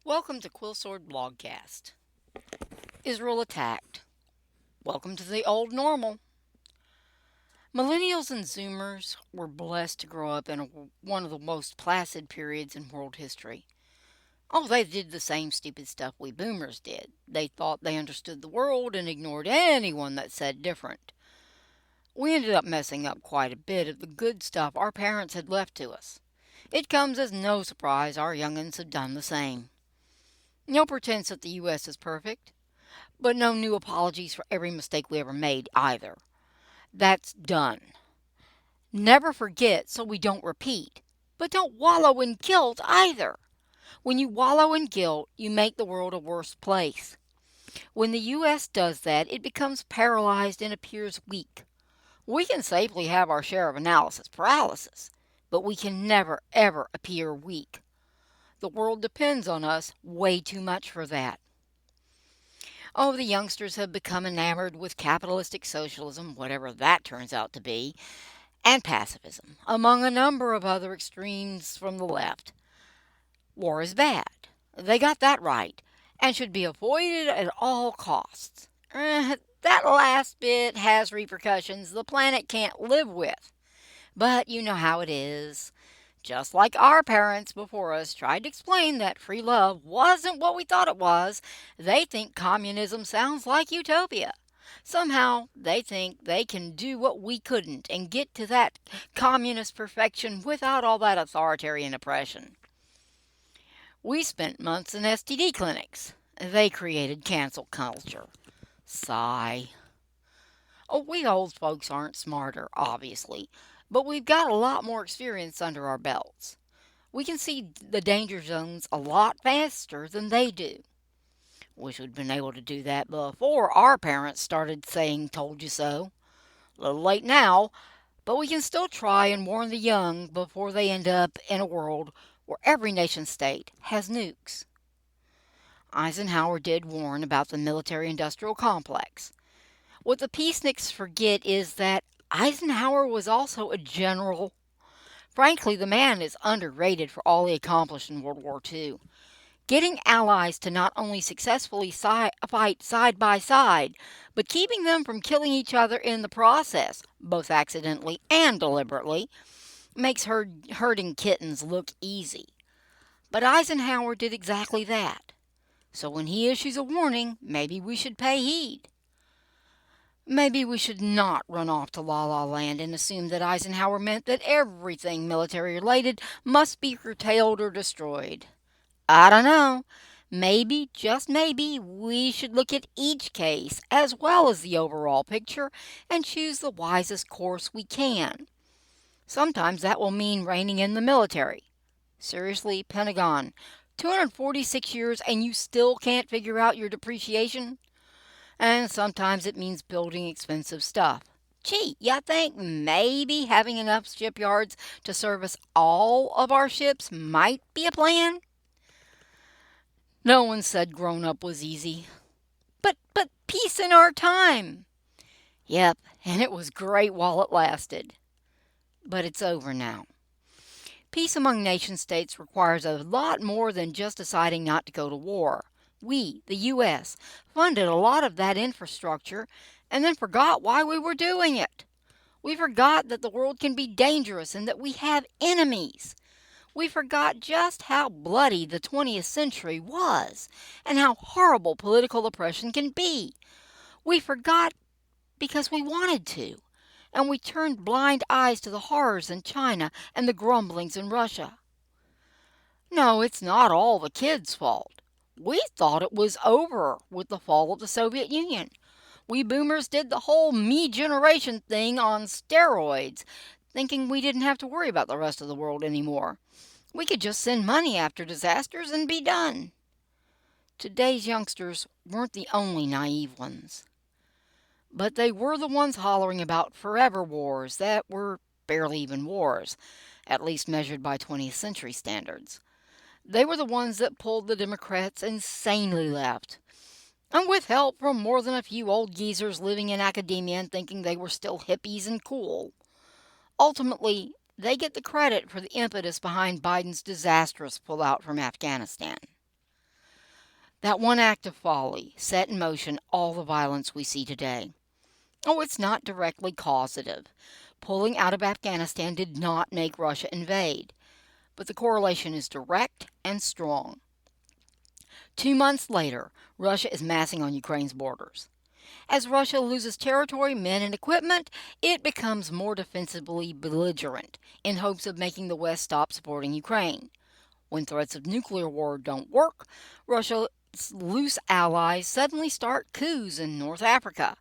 Welcome to Quill Sword Blogcast. Israel attacked. Welcome to the old normal. Millennials and Zoomers were blessed to grow up in one of the most placid periods in world history. Oh, they did the same stupid stuff we boomers did. They thought they understood the world and ignored anyone that said different. We ended up messing up quite a bit of the good stuff our parents had left to us. It comes as no surprise our young'uns have done the same. No pretense that the U.S. is perfect. But no new apologies for every mistake we ever made either. That's done. Never forget so we don't repeat. But don't wallow in guilt either. When you wallow in guilt, you make the world a worse place. When the U.S. does that, it becomes paralyzed and appears weak. We can safely have our share of analysis paralysis, but we can never, ever appear weak. The world depends on us way too much for that. Oh, the youngsters have become enamored with capitalistic socialism, whatever that turns out to be, and pacifism, among a number of other extremes from the left. War is bad. They got that right, and should be avoided at all costs. That last bit has repercussions the planet can't live with. But you know how it is. Just like our parents before us tried to explain that free love wasn't what we thought it was, they think communism sounds like utopia. Somehow they think they can do what we couldn't and get to that communist perfection without all that authoritarian oppression. We spent months in STD clinics. They created cancel culture. Sigh. Oh, we old folks aren't smarter, obviously, but we've got a lot more experience under our belts. We can see the danger zones a lot faster than they do. Wish we'd been able to do that before our parents started saying, told you so. A little late now, but we can still try and warn the young before they end up in a world where every nation state has nukes. Eisenhower did warn about the military industrial complex. What the peaceniks forget is that Eisenhower was also a general. Frankly, the man is underrated for all he accomplished in World War II. Getting allies to not only successfully fight side by side, but keeping them from killing each other in the process, both accidentally and deliberately, makes herding kittens look easy. But Eisenhower did exactly that. So when he issues a warning, maybe we should pay heed. Maybe we should not run off to La La Land and assume that Eisenhower meant that everything military related must be curtailed or destroyed. I don't know. Maybe, just maybe, we should look at each case as well as the overall picture and choose the wisest course we can. Sometimes that will mean reining in the military. Seriously, Pentagon, 246 years and you still can't figure out your depreciation? And sometimes it means building expensive stuff. Gee, you think maybe having enough shipyards to service all of our ships might be a plan? No one said grown up was easy. But peace in our time. Yep, and it was great while it lasted. But it's over now. Peace among nation states requires a lot more than just deciding not to go to war. We, the U.S., funded a lot of that infrastructure and then forgot why we were doing it. We forgot that the world can be dangerous and that we have enemies. We forgot just how bloody the 20th century was and how horrible political oppression can be. We forgot because we wanted to, and we turned blind eyes to the horrors in China and the grumblings in Russia. No, it's not all the kids' fault. We thought it was over with the fall of the Soviet Union. We boomers did the whole me generation thing on steroids, thinking we didn't have to worry about the rest of the world anymore. We could just send money after disasters and be done. Today's youngsters weren't the only naive ones. But they were the ones hollering about forever wars that were barely even wars, at least measured by 20th century standards. They were the ones that pulled the Democrats insanely left. And with help from more than a few old geezers living in academia and thinking they were still hippies and cool. Ultimately, they get the credit for the impetus behind Biden's disastrous pullout from Afghanistan. That one act of folly set in motion all the violence we see today. Oh, it's not directly causative. Pulling out of Afghanistan did not make Russia invade, but the correlation is direct and strong. 2 months later, Russia is massing on Ukraine's borders. As Russia loses territory, men, and equipment, it becomes more defensively belligerent in hopes of making the West stop supporting Ukraine. When threats of nuclear war don't work, Russia's loose allies suddenly start coups in North Africa.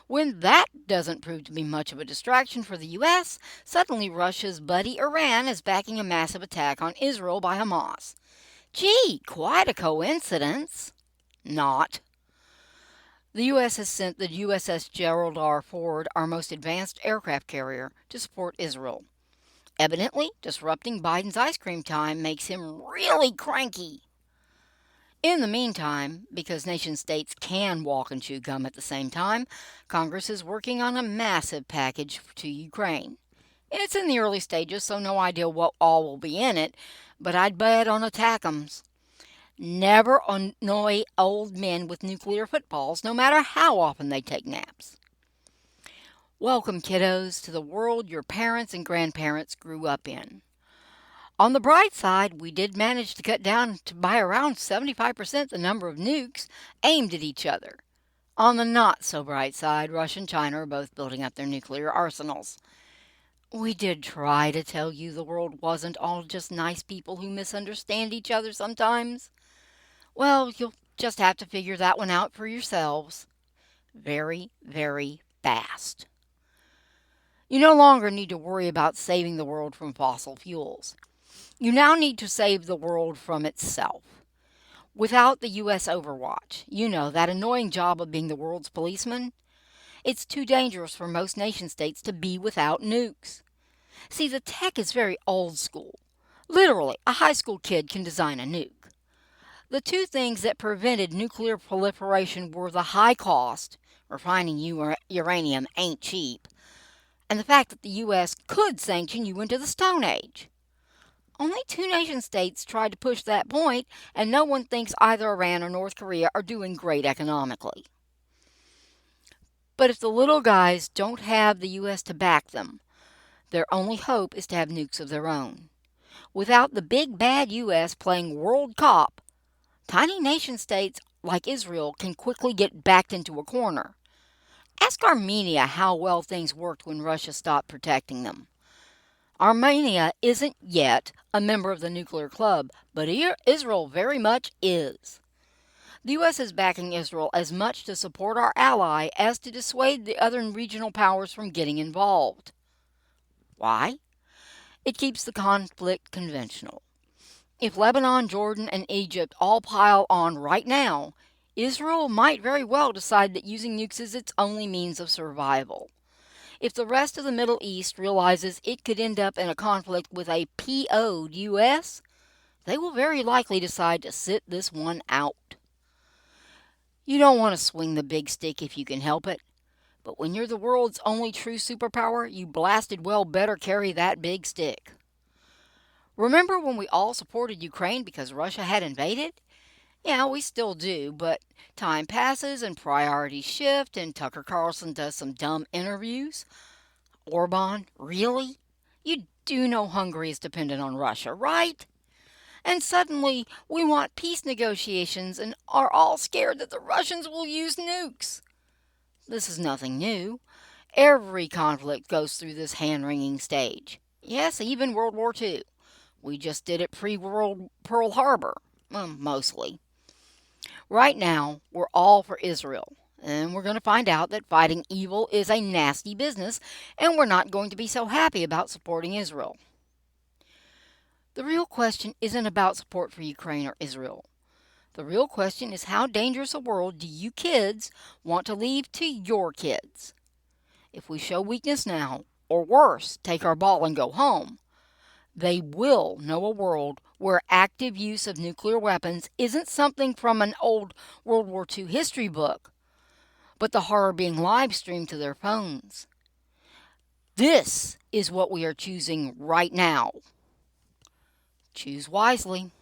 When that doesn't prove to be much of a distraction for the U.S., suddenly Russia's buddy Iran is backing a massive attack on Israel by Hamas. Gee, quite a coincidence. Not. The U.S. has sent the USS Gerald R. Ford, our most advanced aircraft carrier, to support Israel. Evidently, disrupting Biden's ice cream time makes him really cranky. In the meantime, because nation states can walk and chew gum at the same time, Congress is working on a massive package to Ukraine. It's in the early stages, so no idea what all will be in it, but I'd bet on attack'ems. Never annoy old men with nuclear footballs, no matter how often they take naps. Welcome, kiddos, to the world your parents and grandparents grew up in. On the bright side, we did manage to cut down by around 75% the number of nukes aimed at each other. On the not so bright side, Russia and China are both building up their nuclear arsenals. We did try to tell you the world wasn't all just nice people who misunderstand each other sometimes. Well, you'll just have to figure that one out for yourselves. Very, very fast. You no longer need to worry about saving the world from fossil fuels. You now need to save the world from itself. Without the U.S. Overwatch, that annoying job of being the world's policeman, it's too dangerous for most nation states to be without nukes. See, the tech is very old school. Literally, a high school kid can design a nuke. The two things that prevented nuclear proliferation were the high cost, refining uranium ain't cheap, and the fact that the U.S. could sanction you into the Stone Age. Only 2 nation states tried to push that point, and no one thinks either Iran or North Korea are doing great economically. But if the little guys don't have the U.S. to back them, their only hope is to have nukes of their own. Without the big bad U.S. playing world cop, tiny nation states like Israel can quickly get backed into a corner. Ask Armenia how well things worked when Russia stopped protecting them. Armenia isn't yet a member of the nuclear club, but Israel very much is. The U.S. is backing Israel as much to support our ally as to dissuade the other regional powers from getting involved. Why? It keeps the conflict conventional. If Lebanon, Jordan, and Egypt all pile on right now, Israel might very well decide that using nukes is its only means of survival. If the rest of the Middle East realizes it could end up in a conflict with a PO'd U.S., they will very likely decide to sit this one out. You don't want to swing the big stick if you can help it, but when you're the world's only true superpower, you blasted well better carry that big stick. Remember when we all supported Ukraine because Russia had invaded? Yeah, we still do, but time passes and priorities shift and Tucker Carlson does some dumb interviews. Orban, really? You do know Hungary is dependent on Russia, right? And suddenly we want peace negotiations and are all scared that the Russians will use nukes. This is nothing new. Every conflict goes through this hand-wringing stage. Yes, even World War II. We just did it pre-World Pearl Harbor. Well, mostly. Right now, we're all for Israel. And we're going to find out that fighting evil is a nasty business, and we're not going to be so happy about supporting Israel. The real question isn't about support for Ukraine or Israel. The real question is how dangerous a world do you kids want to leave to your kids? If we show weakness now, or worse, take our ball and go home, they will know a world where active use of nuclear weapons isn't something from an old World War II history book, but the horror being live streamed to their phones. This is what we are choosing right now. Choose wisely.